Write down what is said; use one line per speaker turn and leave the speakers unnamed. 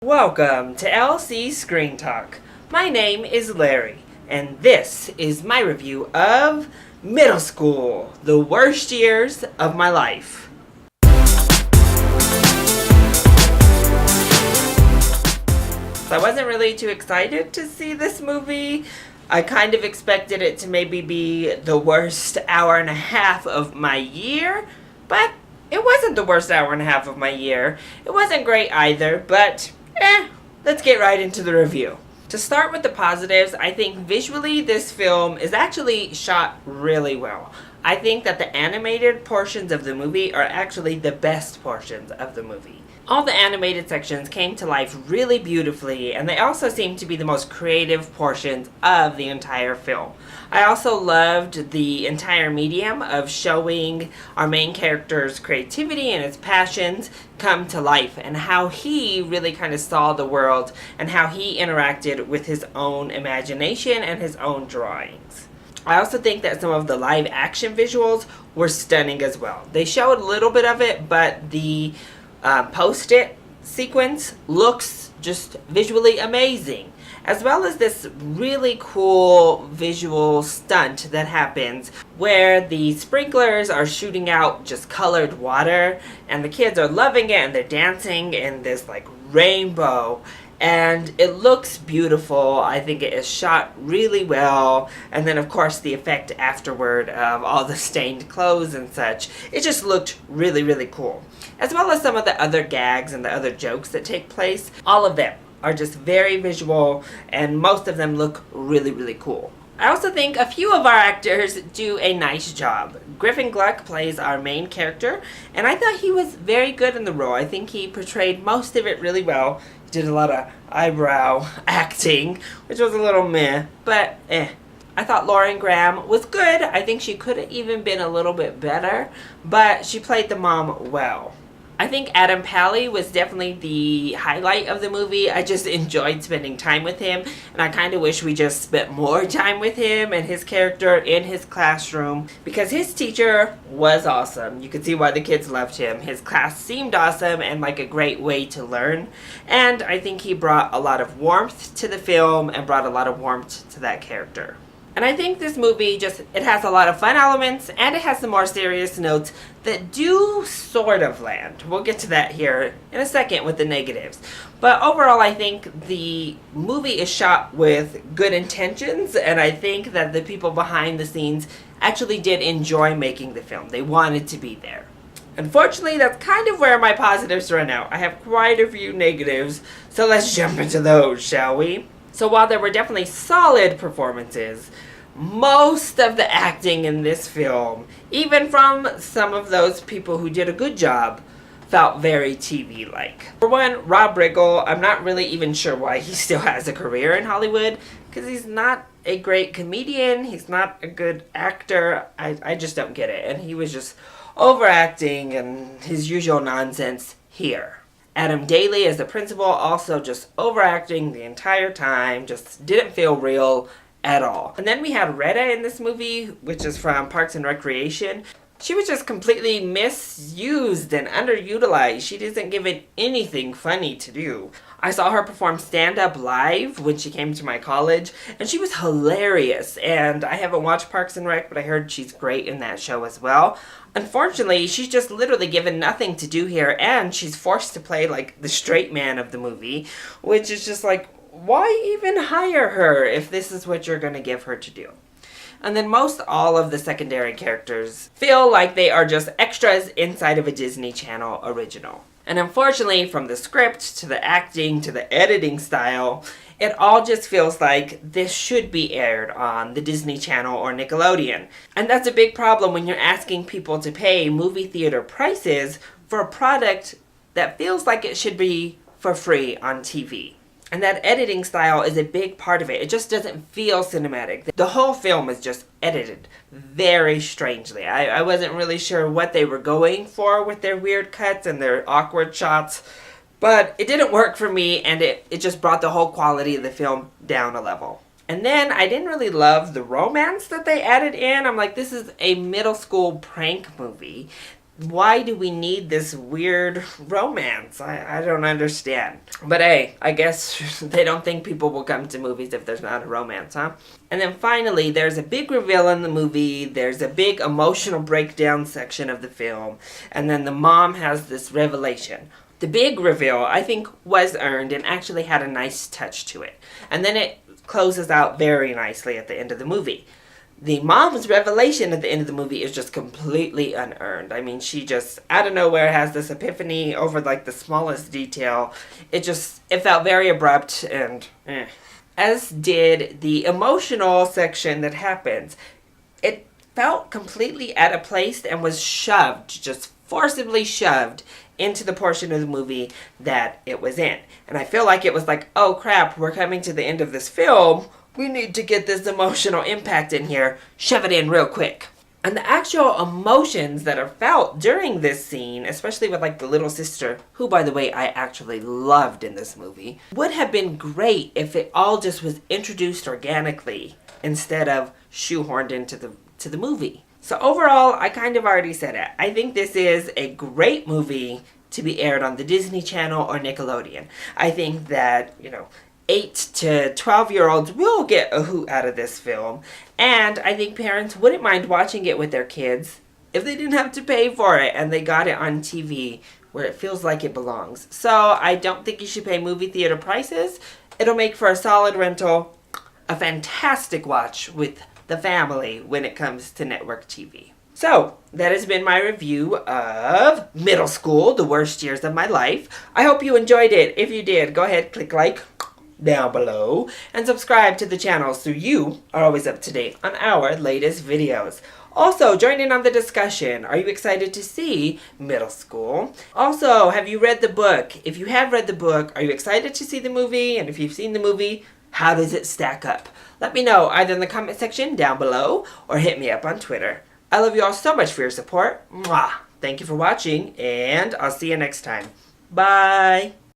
Welcome to LC Screen Talk. My name is Larry, and this is my review of middle school, the worst years of my life. So I wasn't really too excited to see this movie. I kind of expected it to maybe be the worst hour and a half of my year, but it wasn't the worst hour and a half of my year. It wasn't great either, but let's get right into the review. To start with the positives, I think visually this film is actually shot really well. I think that the animated portions of the movie are actually the best portions of the movie. All the animated sections came to life really beautifully, and they also seem to be the most creative portions of the entire film. I also loved the entire medium of showing our main character's creativity and his passions come to life, and how he really kind of saw the world and how he interacted with his own imagination and his own drawings. I also think that some of the live action visuals were stunning as well. They showed a little bit of it, but the post-it sequence looks just visually amazing, as well as this really cool visual stunt that happens where the sprinklers are shooting out just colored water, and the kids are loving it and they're dancing in this like rainbow, and it looks beautiful. I think it is shot really well, and then of course the effect afterward of all the stained clothes and such, it just looked really cool. As well as some of the other gags and the other jokes that take place, all of them are just very visual, and most of them look really cool. I also think a few of our actors do a nice job. Griffin Gluck plays our main character, and I thought he was very good in the role. I think he portrayed most of it really well. He did a lot of eyebrow acting, which was a little meh, but I thought Lauren Graham was good. I think she could have even been a little bit better, but she played the mom well. I think Adam Pally was definitely the highlight of the movie. I just enjoyed spending time with him, and I kind of wish we just spent more time with him and his character in his classroom, because his teacher was awesome. You could see why the kids loved him. His class seemed awesome and like a great way to learn, and I think he brought a lot of warmth to the film and brought a lot of warmth to that character. And I think this movie it has a lot of fun elements, and it has some more serious notes that do sort of land. We'll get to that here in a second with the negatives. But overall, I think the movie is shot with good intentions, and I think that the people behind the scenes actually did enjoy making the film. They wanted to be there. Unfortunately, that's kind of where my positives run out. I have quite a few negatives, so let's jump into those, shall we? So while there were definitely solid performances, most of the acting in this film, even from some of those people who did a good job, felt very TV-like. For one, Rob Riggle, I'm not really even sure why he still has a career in Hollywood, because he's not a great comedian, he's not a good actor. I just don't get it, and he was just overacting and his usual nonsense here. Adam Daly as the principal, also just overacting the entire time, just didn't feel real at all. And then we had Retta in this movie, which is from Parks and Recreation. She was just completely misused and underutilized. She isn't given anything funny to do. I saw her perform stand-up live when she came to my college, and she was hilarious. And I haven't watched Parks and Rec, but I heard she's great in that show as well. Unfortunately, she's just literally given nothing to do here, and she's forced to play like the straight man of the movie, which is just like, why even hire her if this is what you're going to give her to do? And then most all of the secondary characters feel like they are just extras inside of a Disney Channel original. And unfortunately, from the script to the acting to the editing style, it all just feels like this should be aired on the Disney Channel or Nickelodeon. And that's a big problem when you're asking people to pay movie theater prices for a product that feels like it should be for free on TV. And that editing style is a big part of it. It just doesn't feel cinematic. The whole film is just edited very strangely. I wasn't really sure what they were going for with their weird cuts and their awkward shots, but it didn't work for me, and it just brought the whole quality of the film down a level. And then I didn't really love the romance that they added in. I'm like, this is a middle school prank movie. why do we need this weird romance? I don't understand. But hey, I guess they don't think people will come to movies if there's not a romance, huh? And then finally, there's a big reveal in the movie. There's a big emotional breakdown section of the film. And then the mom has this revelation. The big reveal, I think, was earned and actually had a nice touch to it. And then it closes out very nicely at the end of the movie. The mom's revelation at the end of the movie is just completely unearned. I mean, she just, out of nowhere, has this epiphany over, like, the smallest detail. It felt very abrupt and as did the emotional section that happens. It felt completely out of place and was shoved, just forcibly shoved into the portion of the movie that it was in. And I feel like it was like, oh crap, we're coming to the end of this film. We need to get this emotional impact in here. Shove it in real quick. And the actual emotions that are felt during this scene, especially with like the little sister, who by the way I actually loved in this movie, would have been great if it all just was introduced organically instead of shoehorned into the movie. So overall, I kind of already said it. I think this is a great movie to be aired on the Disney Channel or Nickelodeon. I think that, 8 to 12-year-olds will get a hoot out of this film. And I think parents wouldn't mind watching it with their kids if they didn't have to pay for it and they got it on TV where it feels like it belongs. So I don't think you should pay movie theater prices. It'll make for a solid rental, a fantastic watch with the family when it comes to network TV. So, that has been my review of Middle School, the worst years of my life. I hope you enjoyed it. If you did, go ahead, click like down below and subscribe to the channel so you are always up to date on our latest videos. Also, join in on the discussion. Are you excited to see Middle School? Also, have you read the book? If you have read the book, are you excited to see the movie? And if you've seen the movie, how does it stack up? Let me know either in the comment section down below or hit me up on Twitter. I love you all so much for your support. Mwah! Thank you for watching, and I'll see you next time. Bye!